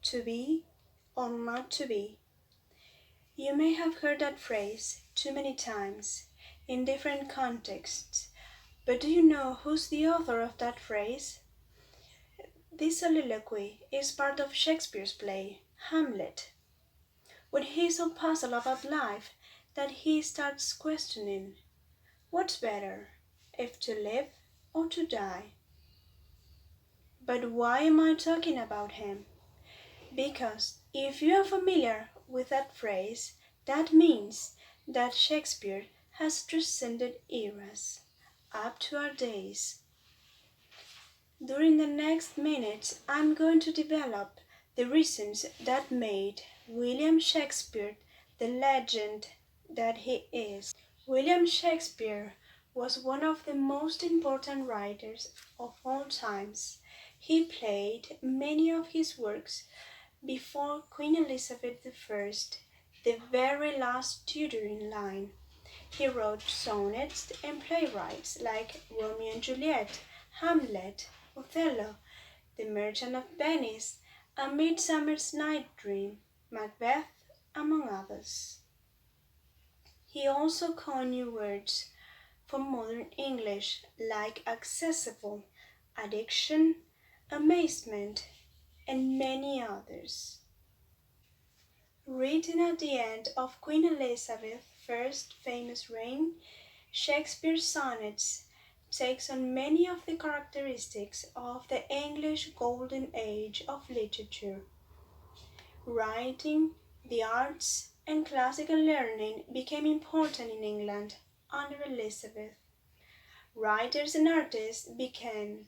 To be or not to be. You may have heard that phrase too many times in different contexts, but do you know who's the author of that phrase? This soliloquy is part of Shakespeare's play, Hamlet, when he's so puzzled about life that he starts questioning what's better, if to live or to die? But why am I talking about him? Because if you are familiar with that phrase, that means that Shakespeare has transcended eras up to our days. During the next minutes, I'm going to develop the reasons that made William Shakespeare the legend that he is. William Shakespeare was one of the most important writers of all times. He played many of his works before Queen Elizabeth I, the very last Tudor in line. He wrote sonnets and playwrights like Romeo and Juliet, Hamlet, Othello, The Merchant of Venice, A Midsummer's Night Dream, Macbeth, among others. He also coined new words for modern English like accessible, addiction, amazement, and many others. Written at the end of Queen Elizabeth's first famous reign, Shakespeare's sonnets takes on many of the characteristics of the English Golden Age of literature. Writing, the arts, and classical learning became important in England under Elizabeth. Writers and artists began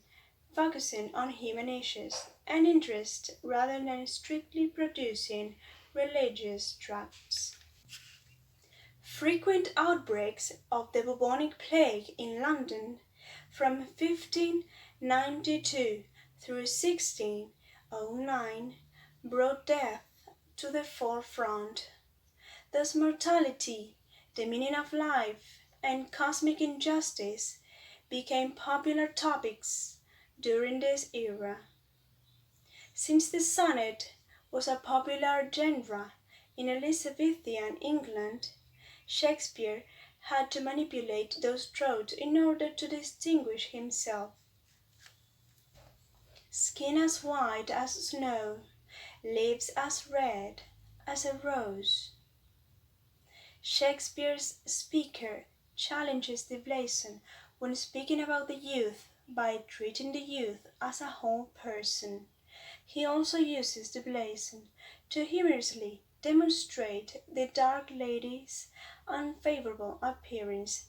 focusing on human issues and interests rather than strictly producing religious tracts. Frequent outbreaks of the bubonic plague in London from 1592 through 1609 brought death to the forefront. Thus mortality, the meaning of life, and cosmic injustice became popular topics during this era. Since the sonnet was a popular genre in Elizabethan England, Shakespeare had to manipulate those tropes in order to distinguish himself. Skin as white as snow, lips as red as a rose. Shakespeare's speaker challenges the blazon when speaking about the youth by treating the youth as a whole person. He also uses the blazon to humorously demonstrate the dark lady's unfavorable appearance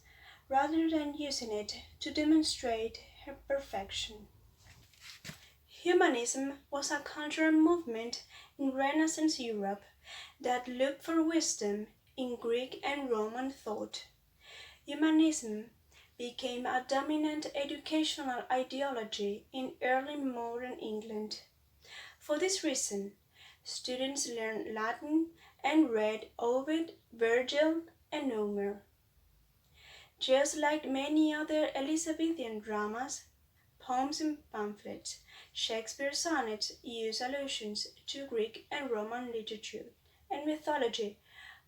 rather than using it to demonstrate her perfection. Humanism was a cultural movement in Renaissance Europe that looked for wisdom in Greek and Roman thought. Humanism became a dominant educational ideology in early modern England. For this reason, students learned Latin and read Ovid, Virgil, and Homer. Just like many other Elizabethan dramas, poems, and pamphlets, Shakespeare's sonnets use allusions to Greek and Roman literature and mythology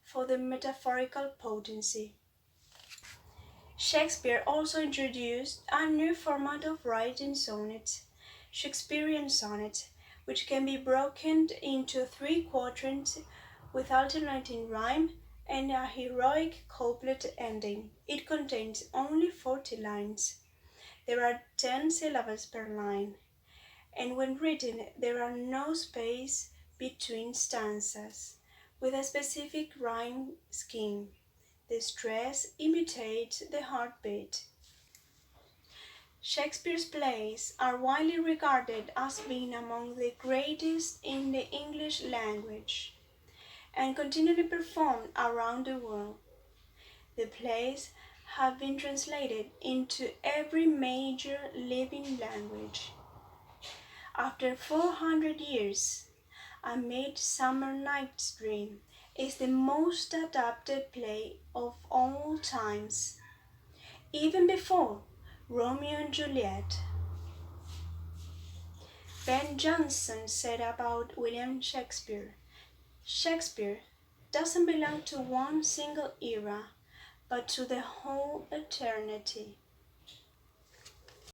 for the metaphorical potency. Shakespeare also introduced a new format of writing sonnets, Shakespearean sonnets, which can be broken into three quatrains with alternating rhyme and a heroic couplet ending. It contains only 40 lines. There are 10 syllables per line, and when written there are no space between stanzas, with a specific rhyme scheme. The stress imitates the heartbeat. Shakespeare's plays are widely regarded as being among the greatest in the English language and continually performed around the world. The plays have been translated into every major living language. After 400 years, A Midsummer Night's Dream is the most adapted play of all times, even before Romeo and Juliet. Ben Jonson said about William Shakespeare, Shakespeare doesn't belong to one single era, but to the whole eternity.